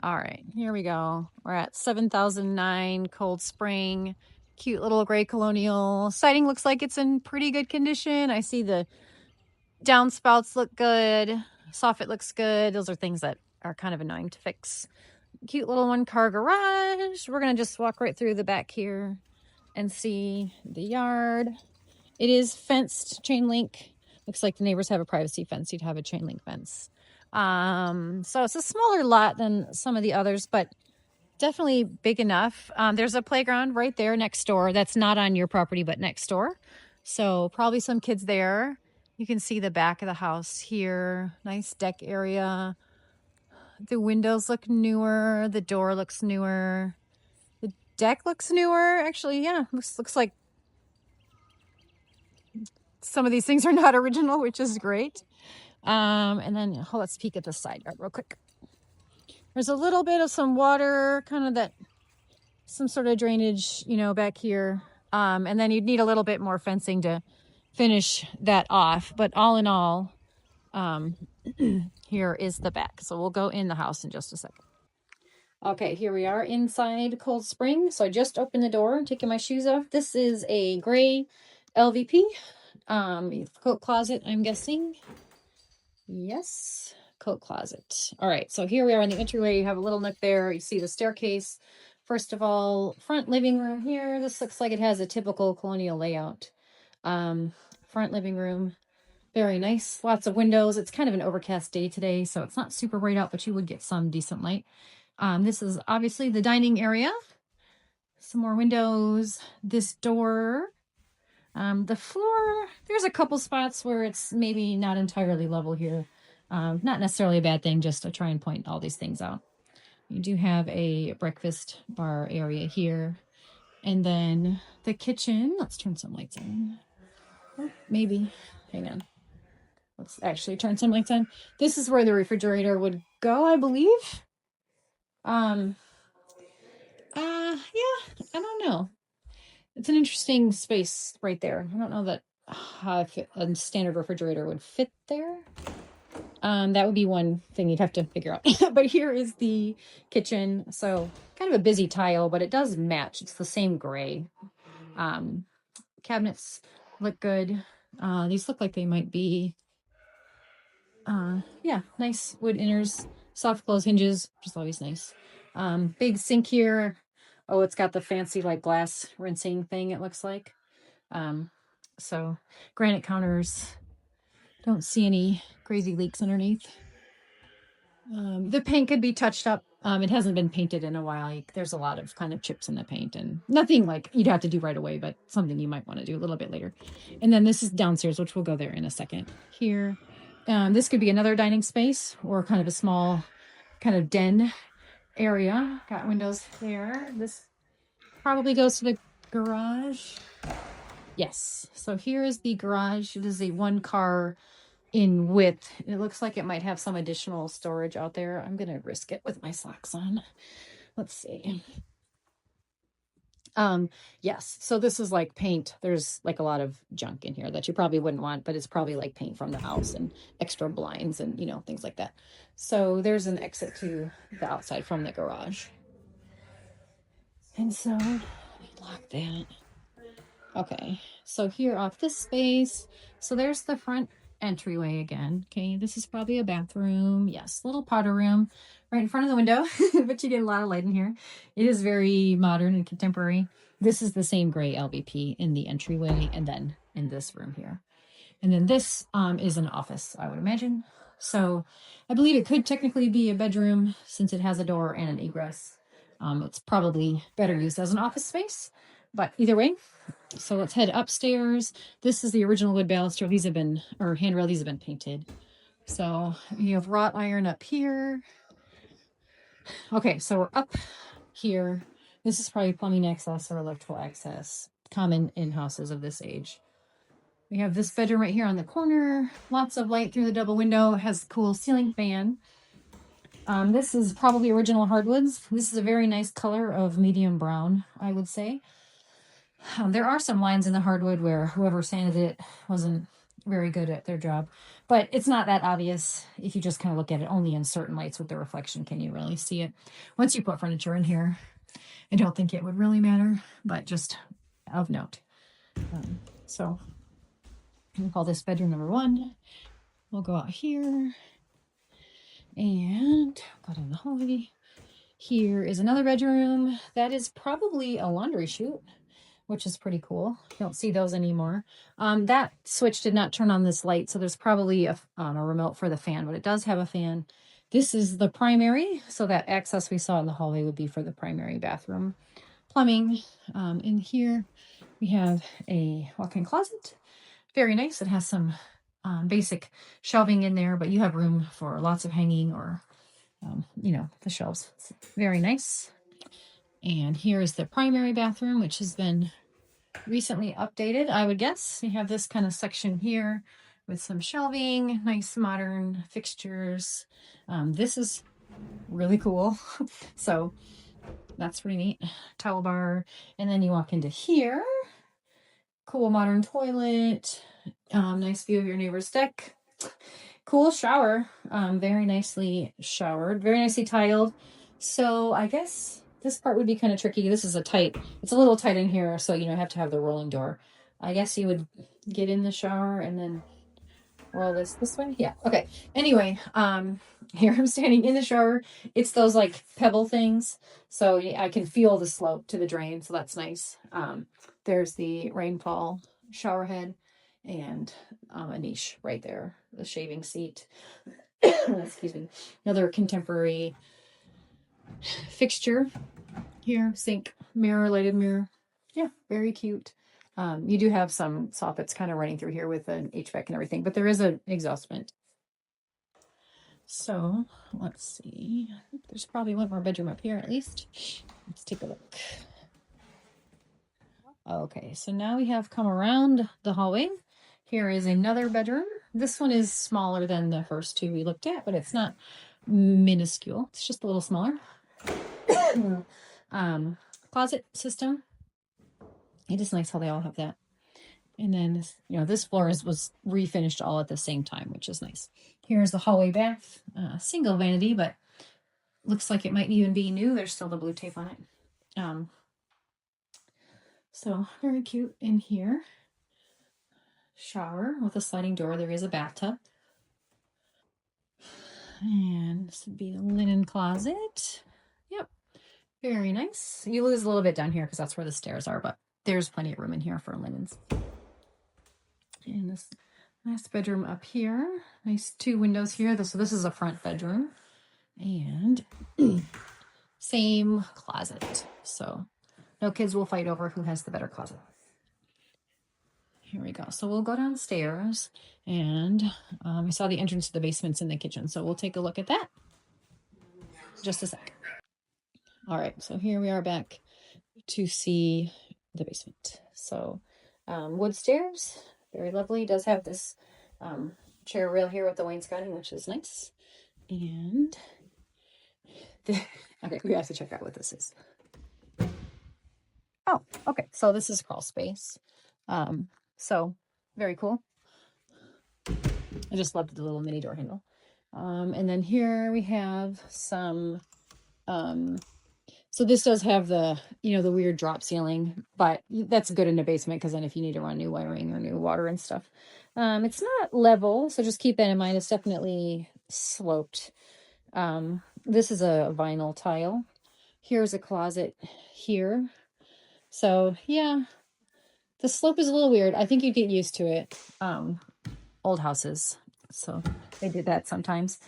All right, here we go. We're at 7009 Cold Spring. Cute little gray colonial. Siding looks like it's in pretty good condition. I see the downspouts look good. Soffit looks good. Those are things that are kind of annoying to fix. Cute little one-car garage. We're going to just walk right through the back here and see the yard. It is fenced, chain link. Looks like the neighbors have a privacy fence. You'd have a chain link fence. So it's a smaller lot than some of the others, but definitely big enough. There's a playground right there next door. That's not on your property, but next door. So probably some kids there. You can see the back of the house here. Nice deck area. The windows look newer. The door looks newer. The deck looks newer. Actually, yeah, looks like some of these things are not original, which is great. And then let's peek at the side yard real quick. There's a little bit of some water, kind of that, some sort of drainage, back here. And then you'd need a little bit more fencing to finish that off. But all in all, here is the back. So we'll go in the house in just a second. Okay, here we are inside Cold Spring. So I just opened the door, taking my shoes off. This is a gray LVP. Coat closet, I'm guessing. Yes, coat closet. All right, so here we are in the entryway. You have a little nook there. You see the staircase. First of all, front living room here. This looks like it has a typical colonial layout. Front living room, very nice. Lots of windows. It's kind of an overcast day today, so it's not super bright out, but you would get some decent light. This is obviously the dining area. Some more windows. This door. The floor, there's a couple spots where it's maybe not entirely level here. Not necessarily a bad thing, just to try and point all these things out. You do have a breakfast bar area here. And then the kitchen, let's turn some lights on. Oh, maybe, hang on. Let's actually turn some lights on. This is where the refrigerator would go, I believe. Yeah, I don't know. It's an interesting space right there. I don't know that how a standard refrigerator would fit there. That would be one thing you'd have to figure out. But here is the kitchen. So kind of a busy tile, but it does match. It's the same gray. Cabinets look good. These look like they might be, yeah, nice wood inners, soft close hinges, which is always nice. Big sink here. Oh, it's got the fancy like glass rinsing thing, it looks like. So granite counters. Don't see any crazy leaks underneath. The paint could be touched up. It hasn't been painted in a while. There's a lot of kind of chips in the paint and nothing like you'd have to do right away, but something you might want to do a little bit later. And then this is downstairs, which we'll go there in a second. Here, this could be another dining space or kind of a small kind of den area. Got windows there. This probably goes to the garage. Yes. So here is the garage. It is a one car in width. It looks like it might have some additional storage out there. I'm going to risk it with my socks on. Let's see. Yes. So this is like paint. There's like a lot of junk in here that you probably wouldn't want, but it's probably like paint from the house and extra blinds and, things like that. So there's an exit to the outside from the garage. And so let me lock that. Okay, so here off this space, so there's the front entryway again. Okay, this is probably a bathroom. Yes, little powder room right in front of the window, but you get a lot of light in here. It is very modern and contemporary. This is the same gray LVP in the entryway and then in this room here. And then this is an office, I would imagine. So I believe it could technically be a bedroom since it has a door and an egress. It's probably better used as an office space, but either way. So let's head upstairs. This is the original wood baluster. These have been, or handrail, these have been painted. So you have wrought iron up here. Okay, so we're up here. This is probably plumbing access or electrical access, common in houses of this age. We have this bedroom right here on the corner. Lots of light through the double window. It has a cool ceiling fan. This is probably original hardwoods. This is a very nice color of medium brown, I would say. There are some lines in the hardwood where whoever sanded it wasn't very good at their job. But it's not that obvious if you just kind of look at it. Only in certain lights with the reflection can you really see it. Once you put furniture in here, I don't think it would really matter, but just of note. So we'll call this bedroom number 1. We'll go out here and go down the hallway. Here is another bedroom. That is probably a laundry chute, which is pretty cool. You don't see those anymore. That switch did not turn on this light, so there's probably a remote for the fan, but it does have a fan. This is the primary, so that access we saw in the hallway would be for the primary bathroom. Plumbing. In here, we have a walk-in closet. Very nice. It has some basic shelving in there, but you have room for lots of hanging or, the shelves. It's very nice. And here is the primary bathroom, which has been recently updated, I would guess. We have this kind of section here with some shelving, nice modern fixtures. This is really cool. So that's pretty neat. Towel bar. And then you walk into here. Cool modern toilet. Nice view of your neighbor's deck. Cool shower. Very nicely showered. Very nicely tiled. So I guess this part would be kind of tricky. This is it's a little tight in here, so have to have the rolling door. I guess you would get in the shower and then roll this way. Yeah. Okay. Anyway, here I'm standing in the shower. It's those like pebble things, so I can feel the slope to the drain, so that's nice. There's the rainfall shower head and a niche right there, the shaving seat. Excuse me. Another contemporary fixture here, sink, mirror, lighted mirror. Yeah, very cute. You do have some soffits kind of running through here with an HVAC and everything, but there is an exhaust vent. So let's see. There's probably one more bedroom up here at least. Let's take a look. Okay, so now we have come around the hallway. Here is another bedroom. This one is smaller than the first 2 we looked at, but it's not minuscule. It's just a little smaller. Closet system. It is nice how they all have that. And then, this floor was refinished all at the same time, which is nice. Here's the hallway bath. Single vanity, but looks like it might even be new. There's still the blue tape on it. So very cute in here. Shower with a sliding door. There is a bathtub. And this would be the linen closet. Yep. Very nice. You lose a little bit down here because that's where the stairs are, but there's plenty of room in here for linens. And this nice bedroom up here. Nice 2 windows here. So this is a front bedroom. And same closet. So no kids will fight over who has the better closet. Here we go. So we'll go downstairs, and I saw the entrance to the basement's in the kitchen. So we'll take a look at that. Just a sec. All right. So here we are back to see the basement. So wood stairs, very lovely. Does have this chair rail here with the wainscoting, which is nice. And okay, we have to check out what this is. Oh, okay. So this is crawl space. So very cool. I just loved the little mini door handle. And then here we have some, so this does have the, the weird drop ceiling, but that's good in a basement because then if you need to run new wiring or new water and stuff. It's not level, so just keep that in mind. It's definitely sloped. This is a vinyl tile. Here's a closet here. So yeah, the slope is a little weird. I think you get used to it. Old houses, so they did that sometimes.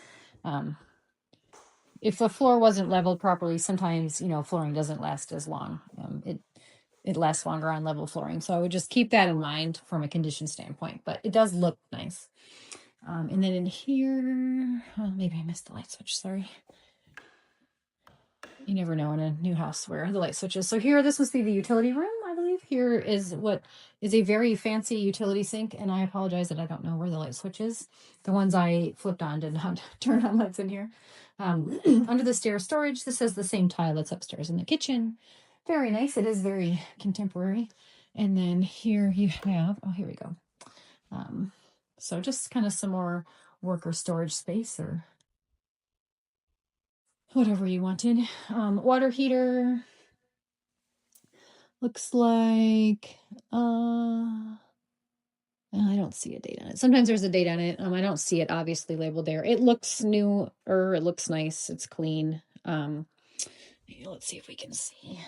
If the floor wasn't leveled properly, sometimes, flooring doesn't last as long. It lasts longer on level flooring. So I would just keep that in mind from a condition standpoint, but it does look nice. And then in here, maybe I missed the light switch, sorry. You never know in a new house where the light switch is. So here, this must be the utility room, I believe. Here is what is a very fancy utility sink, and I apologize that I don't know where the light switch is. The ones I flipped on did not turn on lights in here. Under the stair storage, this has the same tile that's upstairs in the kitchen. Very nice. It is very contemporary. And then here you have, oh, here we go. So just kind of some more worker storage space or whatever you wanted. Water heater looks like, I don't see a date on it. Sometimes there's a date on it. I don't see it obviously labeled there. It looks new, or it looks nice. It's clean. Let's see if we can see.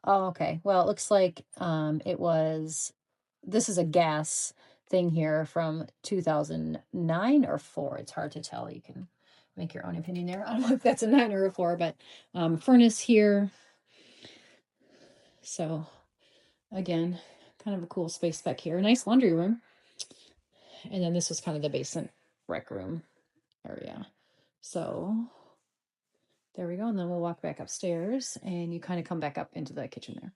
Oh, okay. Well, it looks like this is a gas thing here from 2009 or 4. It's hard to tell. You can make your own opinion there. I don't know if that's a 9 or a 4, but furnace here. So again, kind of a cool space back here. Nice laundry room. And then this was kind of the basement rec room area. So there we go. And then we'll walk back upstairs and you kind of come back up into the kitchen there.